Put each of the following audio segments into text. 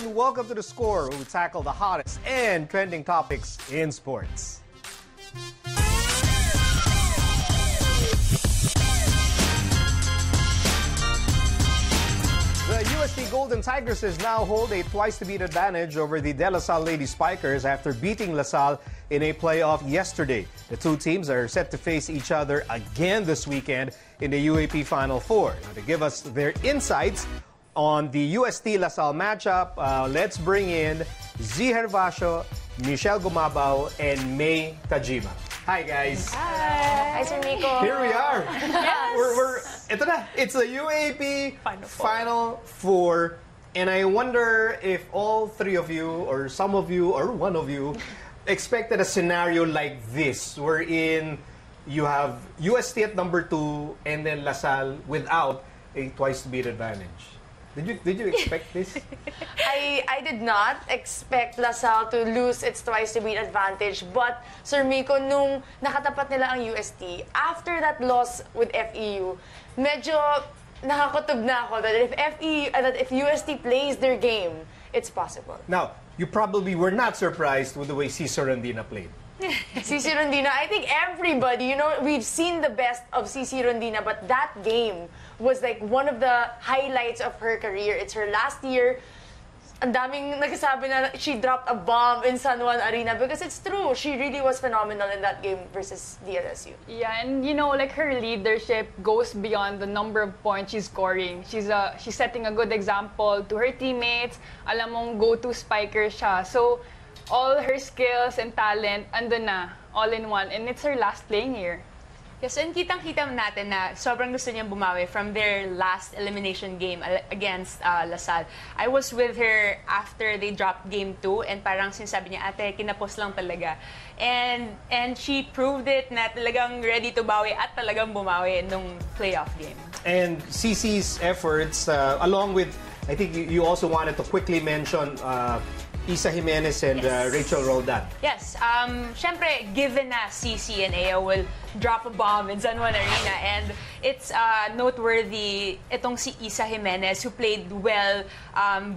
and welcome to The Score, where we tackle the hottest and trending topics in sports. The UST Golden Tigresses now hold a twice-to-beat advantage over the Dela Lady Spikers after beating LaSalle in a playoff yesterday. The two teams are set to face each other again this weekend in the UAAP Final Four. Now, to give us their insights on the UST LaSalle matchup, let's bring in Gervacio, Michele Gumabao, and Tajima. Hi, guys. Hi. Hi, Sir Nico. Here we are. Yes. Ito na. It's the UAAP Final Four. And I wonder if all three of you, or some of you, or one of you, expected a scenario like this, wherein you have UST at number 2 and then LaSalle without a twice-to-beat advantage. Did you expect this? I did not expect LaSalle to lose its twice-to-beat advantage. But, Sir Miko, nung nakatapat nila ang UST, after that loss with FEU, medyo nakakutob na ako that if UST plays their game, it's possible. Now, you probably were not surprised with the way Sisi Rondina played. Sisi Rondina, I think everybody, we've seen the best of Sisi Rondina, but that game was like one of the highlights of her career. It's her last year. Ang daming nagsasabi na she dropped a bomb in San Juan Arena because it's true. She really was phenomenal in that game versus the LSU. Yeah, and like her leadership goes beyond the number of points she's scoring. She's setting a good example to her teammates. Alam mong go-to spiker siya. So all her skills and talent andun na, all in one, and it's her last playing year. Yes, and kitang-kita natin na sobrang gusto niyang bumawi from their last elimination game against LaSalle. I was with her after they dropped game 2 and parang sinasabi niya, ate, kinapos lang talaga. And she proved it na talagang ready to bawi at talagang bumawi nung playoff game. And Sisi's efforts, along with, I think you also wanted to quickly mention Isa Jimenez and Rachel Roldan. Yes. Syempre, given na Sisi and Aya will drop a bomb in San Juan Arena, and it's noteworthy itong si Isa Jimenez, who played well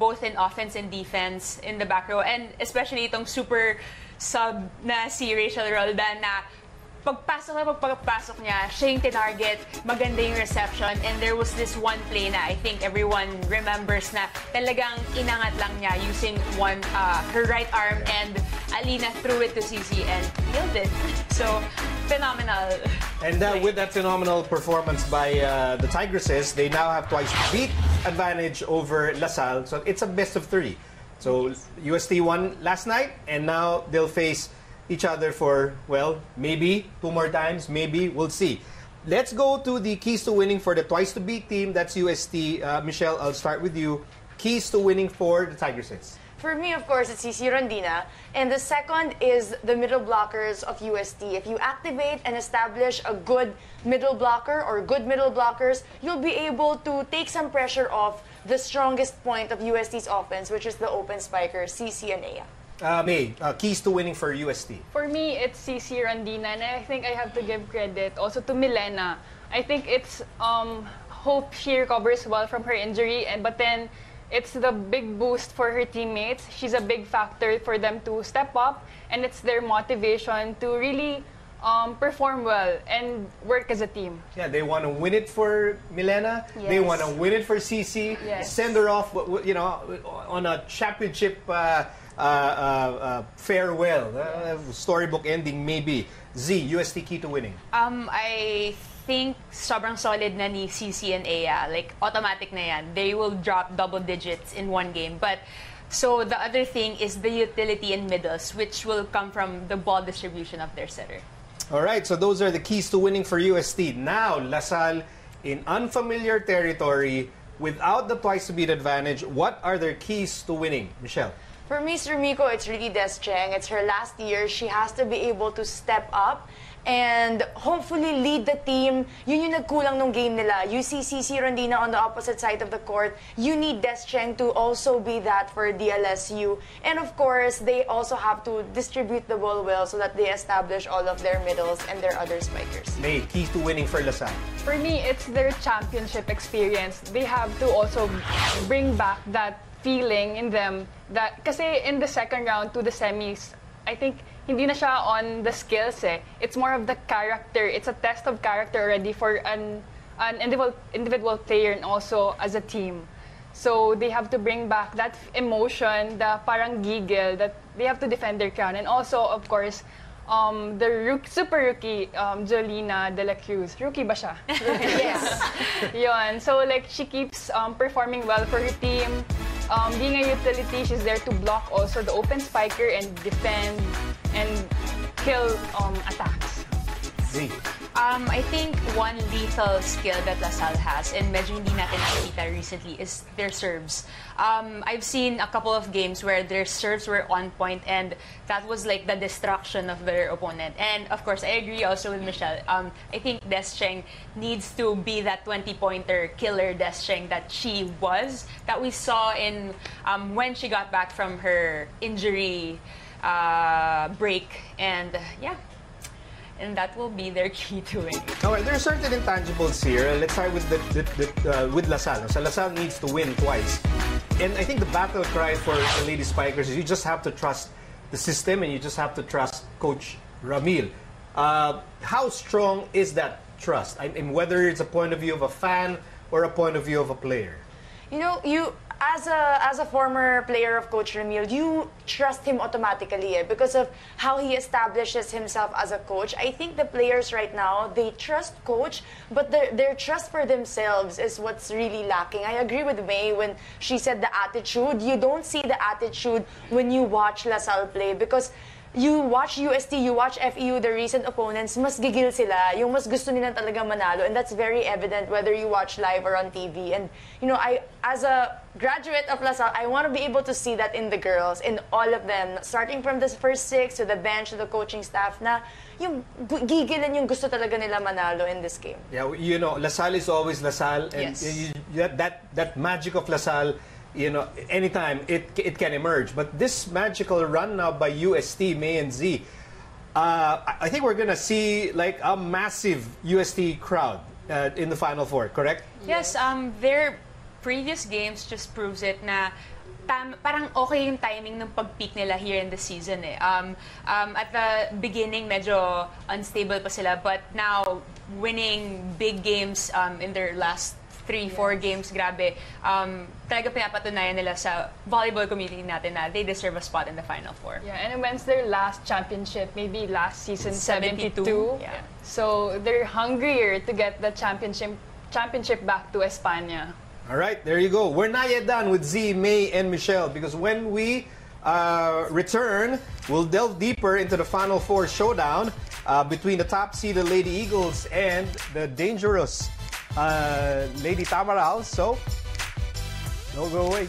both in offense and defense in the back row, and especially itong super sub na si Rachel Roldan na pagpasok niya, siya yung tinarget, maganda yung reception, and there was this one play na I think everyone remembers na talagang inangat lang niya using her right arm, and Alina threw it to Sisi and killed it. So, phenomenal. And with that phenomenal performance by the Tigresses, they now have twice-beat advantage over LaSalle. So, it's a best of 3. So, UST won last night, and now they'll face each other for, well, maybe 2 more times, maybe, we'll see. Let's go to the keys to winning for the twice-to-beat team. That's UST. Michele, I'll start with you. Keys to winning for the Tigresses. For me, of course, it's Sisi Rondina. And the second is the middle blockers of UST. If you activate and establish a good middle blocker or good middle blockers, you'll be able to take some pressure off the strongest point of UST's offense, which is the open spiker, Sisi and Aya. May, keys to winning for UST. For me, it's Sisi Rondina, and I think I have to give credit also to Milena. I think it's hope she recovers well from her injury, but then it's the big boost for her teammates. She's a big factor for them to step up, and it's their motivation to really perform well and work as a team. Yeah, they want to win it for Milena. Yes. They want to win it for Sisi. Yes. Send her off, on a championship farewell, storybook ending maybe. Z, UST key to winning. I think sobrang solid na ni Sisi and Aya. Like, automatic na yan. They will drop double digits in one game. But, so the other thing is the utility in middles, which will come from the ball distribution of their setter. All right, so those are the keys to winning for UST. Now, LaSalle in unfamiliar territory without the twice-to-beat advantage. What are their keys to winning? Michele? For me, Sir Miko, it's really CHENG. It's her last year. She has to be able to step up and hopefully lead the team. Yun yung nagkulang nung game nila. You see Sisi Rondina on the opposite side of the court. You need CHENG to also be that for the LSU. And of course, they also have to distribute the ball well so that they establish all of their middles and their other spikers. May, keys to winning for LaSalle. For me, it's their championship experience. They have to also bring back that feeling in them that, kasi in the second round to the semis, I think hindi na siya on the skills eh. It's more of the character. It's a test of character already for an individual player and also as a team. So they have to bring back that emotion, the parang giggle that they have to defend their crown. And also, of course, the super rookie, Jolina Dela Cruz. Rookie ba siya? Yes. Yun. So like she keeps performing well for her team. Being a utility, she's there to block also the open spiker and defend and kill attacks. I think one lethal skill that LaSalle has, and medyo hindi natin nakikita recently, is their serves. I've seen a couple of games where their serves were on point, and that was like the destruction of their opponent. And of course, I agree also with Michele. I think CHENG needs to be that 20-pointer killer CHENG that she was, that we saw in when she got back from her injury break. And yeah. And that will be their key to it. Okay, there are certain intangibles here. Let's start with with LaSalle. So LaSalle needs to win twice. And I think the battle cry for the Lady Spikers is you just have to trust the system and you just have to trust Coach Ramil. How strong is that trust? I mean, whether it's a point of view of a fan or a point of view of a player. You know, as a former player of Coach Ramil, you trust him automatically because of how he establishes himself as a coach. I think the players right now, they trust Coach, but their trust for themselves is what's really lacking. I agree with May when she said the attitude. You don't see the attitude when you watch LaSalle play because you watch UST, you watch FEU, the recent opponents, mas gigil sila, yung mas gusto nila talaga manalo, and that's very evident whether you watch live or on TV. And you know, as a graduate of LaSalle, I want to be able to see that in the girls, in all of them, starting from the first six to the bench to the coaching staff, na yung gigil and yung gusto talaga nila manalo in this game. Yeah, you know, LaSalle is always LaSalle, and Yes. that magic of LaSalle, you know, anytime it can emerge. But this magical run now by UST, May and Z, I think we're gonna see like a massive UST crowd in the Final Four, correct? Yes, their previous games just proves it na parang okay yung timing ng pag-peak nila here in the season eh. At the beginning, medyo unstable pa sila, but now winning big games in their last 3-4 games, grabe. Talaga pinapatunayan nila sa volleyball community natin na they deserve a spot in the Final Four. Yeah, and when's their last championship? Maybe last season, 72. Yeah. So they're hungrier to get the championship back to España. All right, there you go. We're not yet done with Z, May, and Michele because when we return, we'll delve deeper into the Final Four showdown between the top-seeded Lady Eagles and the dangerous Lady Tamarals. So, don't go away.